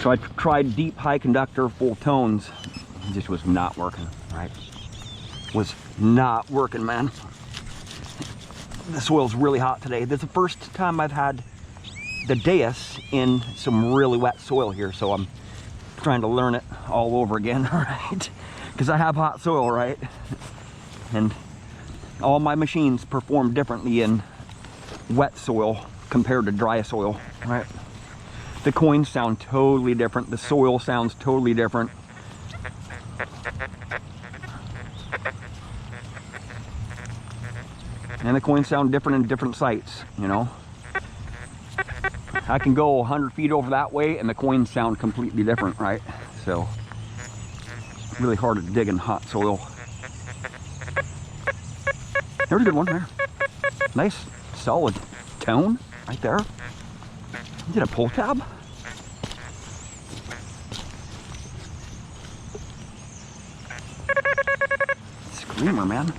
So I tried deep, high conductor, full tones. It just was not working, right? Was not working, man. The soil's really hot today. This is the first time I've had the Deus in some really wet soil here, so I'm trying to learn it all over again, right? Because I have hot soil, right? And all my machines perform differently in wet soil compared to dry soil, right? The coins sound totally different. The soil sounds totally different. And the coins sound different in different sites, you know? I can go 100 feet over that way and the coins sound completely different, right? So, really hard to dig in hot soil. There's a good one there. Nice, solid tone right there. Is it a pull tab? Screamer, man.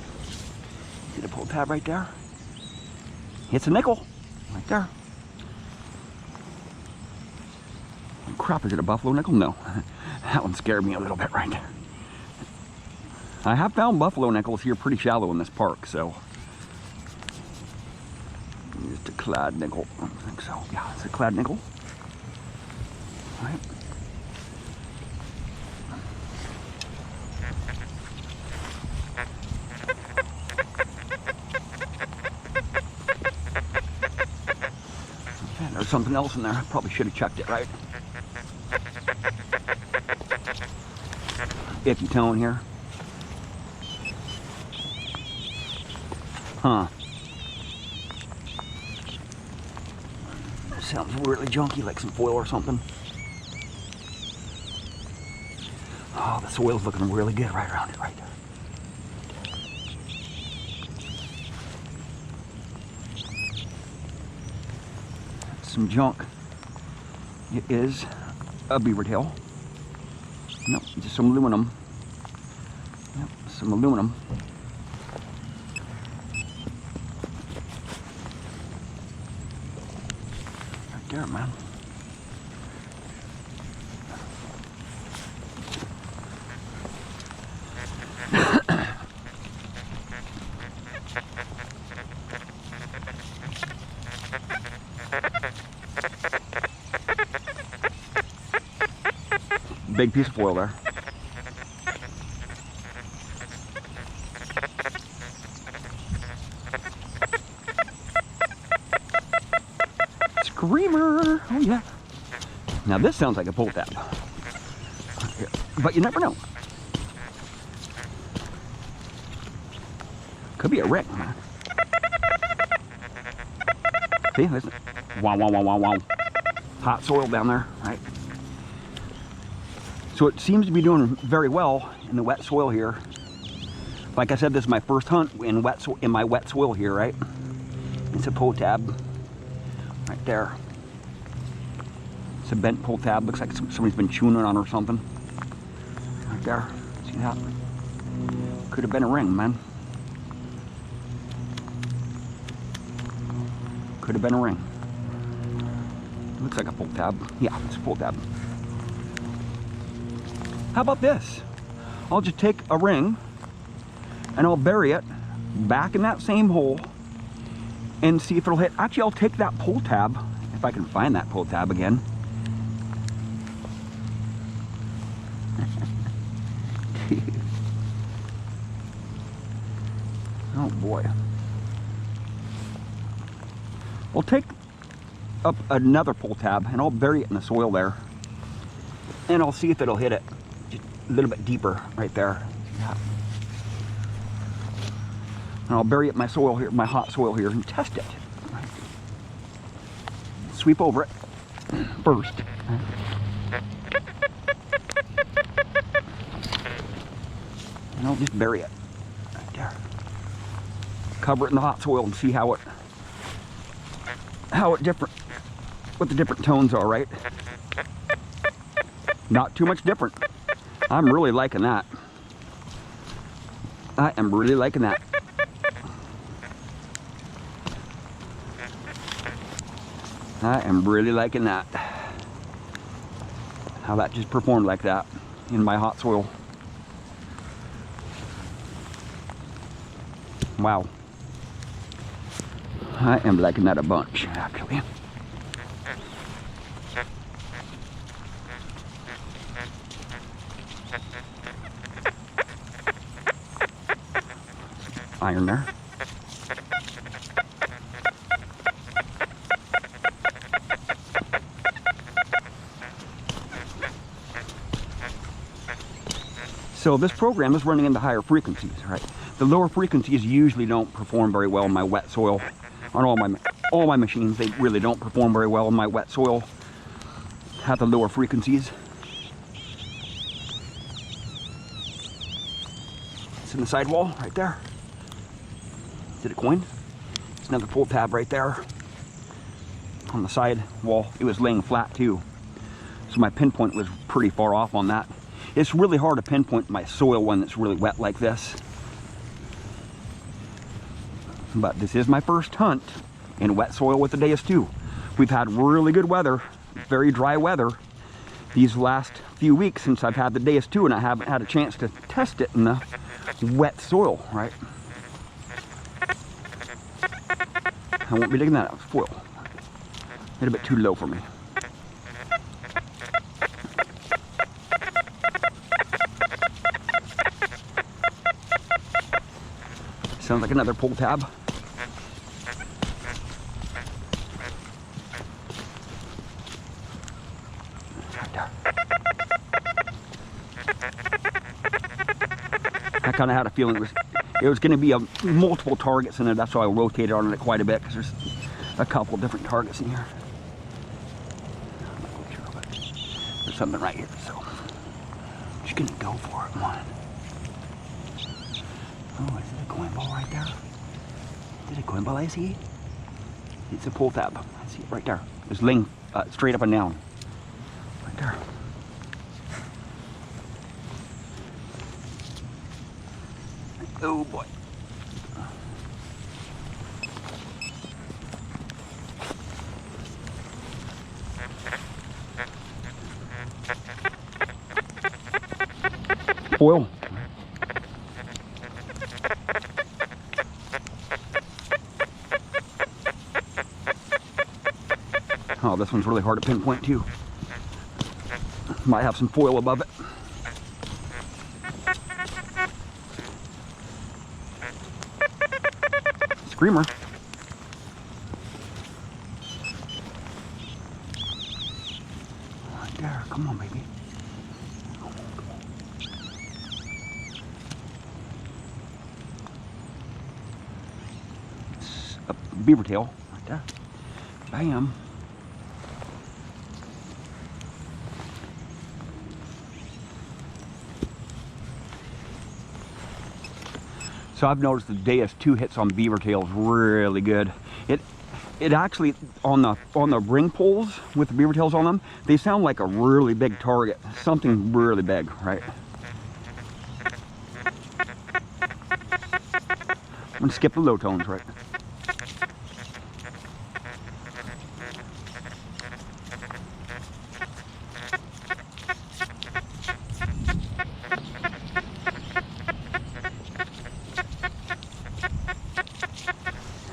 Is it a pull tab right there? It's a nickel right there. Oh, crap, is it a buffalo nickel? No. That one scared me a little bit right there. I have found buffalo nickels here pretty shallow in this park, so. Just a clad nickel. I don't think so. Yeah, it's a clad nickel. All right. Okay, there's something else in there. I probably should have checked it, right? Icky tone here. Huh. Sounds really junky, like some foil or something. Oh, the soil's looking really good right around it, right? Some junk. It is a beaver tail. Nope, just some aluminum. Yep, some aluminum. Right there, man. Big piece of foil there. Screamer! Oh yeah. Now this sounds like a pull tab. But you never know. Could be a ring, man. See, listen. Wow, wow, wow, wow, wow. Hot soil down there, right? So it seems to be doing very well in the wet soil here. Like I said, this is my first hunt in my wet soil here, right? It's a pull tab right there. It's a bent pull tab. Looks like somebody's been chewing it on or something. Right there. See that? Could have been a ring, man. Could have been a ring. Looks like a pull tab. Yeah, it's a pull tab. How about this? I'll just take a ring and I'll bury it back in that same hole and see if it'll hit. Actually, I'll take that pull tab, if I can find that pull tab again. Oh boy. I'll take up another pull tab and I'll bury it in the soil there. And I'll see if it'll hit it. Just a little bit deeper right there. Yeah. And I'll bury it in my soil here, my hot soil here, and test it. Right. Sweep over it first. And I'll just bury it right there. Cover it in the hot soil and see how it different, what the different tones are, right? Not too much different. I'm really liking that. I am really liking that. I am really liking that. how that just performed like that in my hot soil. Wow. I am liking that a bunch, actually. Iron there. So this program is running into higher frequencies, right? The lower frequencies usually don't perform very well in my wet soil. On all my machines, they really don't perform very well in my wet soil at the lower frequencies. It's in the sidewall right there. Is it a coin? It's another pull tab right there on the side wall. It was laying flat too, so my pinpoint was pretty far off on that. It's really hard to pinpoint my soil when it's really wet like this. But this is my first hunt in wet soil with the Deus 2. We've had really good weather, very dry weather these last few weeks since I've had the Deus 2, and I haven't had a chance to test it in the wet soil, right? I won't be digging that out with foil. It's a bit too low for me. Sounds like another pull tab. Right there. I kind of had a feeling it was going to be multiple targets in there. That's why I rotated on it quite a bit, because there's a couple different targets in here. I'm not quite sure, but there's something right here, so I'm just going to go for it. Come on. Oh, is it a coin ball right there? Is it a coin ball I see? It's a pull tab. I see it right there. It's laying straight up and down. Right there. Oh boy. Foil. Oh, this one's really hard to pinpoint too. Might have some foil above it. Screamer. Right there, come on, baby. Come on, come on. It's a beaver tail right there. Bam. So I've noticed the Deus 2 hits on beaver tails really good. It actually, on the ring pulls with the beaver tails on them, they sound like a really big target. Something really big, right? I'm gonna skip the low tones, right?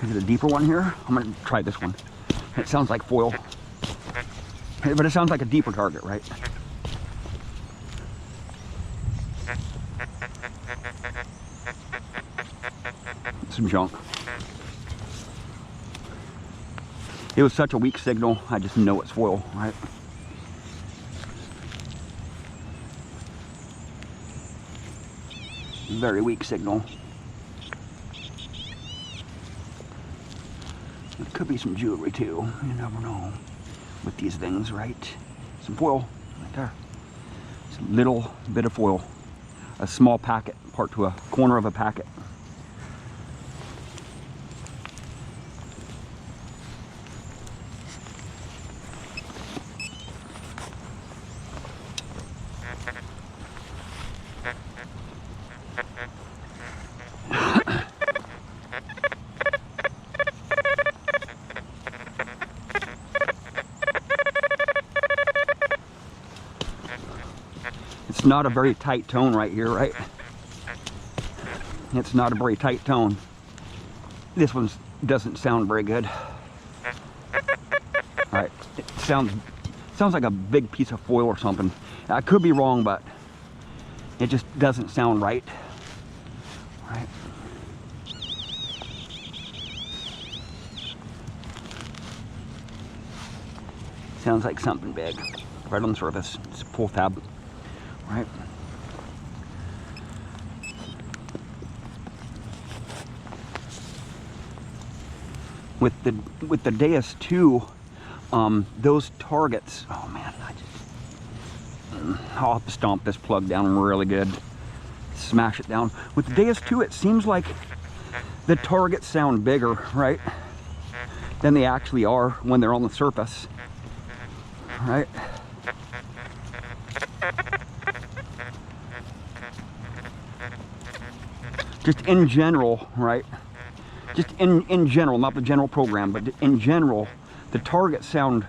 Is it a deeper one here? I'm gonna try this one. It sounds like foil, but it sounds like a deeper target, right? Some junk. It was such a weak signal, I just know it's foil, right? Very weak signal. It could be some jewelry too, you never know with these things, right? Some foil right there. Just a little bit of foil. A small packet, part to a corner of a packet. It's not a very tight tone right here, right? It's not a very tight tone. This one doesn't sound very good. All right, it sounds like a big piece of foil or something. I could be wrong, but it just doesn't sound right. All right. Sounds like something big right on the surface. It's a pull tab, right? With the Deus 2, those targets. Oh man, I'll have to stomp this plug down really good. Smash it down. With the Deus 2, it seems like the targets sound bigger, right, than they actually are when they're on the surface. Right? Just in general, right? Just in general, not the general program, but in general, the targets sound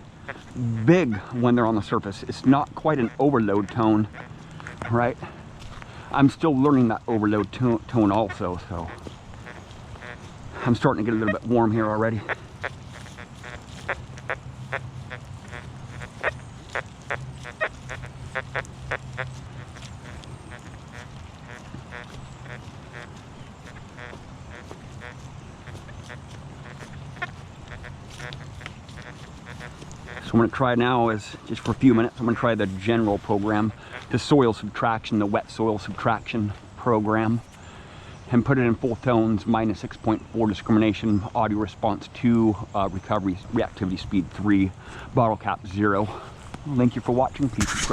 big when they're on the surface. It's not quite an overload tone, right? I'm still learning that overload tone also, so I'm starting to get a little bit warm here already. So I'm going to try now is, just for a few minutes, I'm going to try the general program, the soil subtraction, the wet soil subtraction program, and put it in full tones, minus 6.4 discrimination, audio response 2, recovery, reactivity speed 3, bottle cap 0. Thank you for watching. Please subscribe.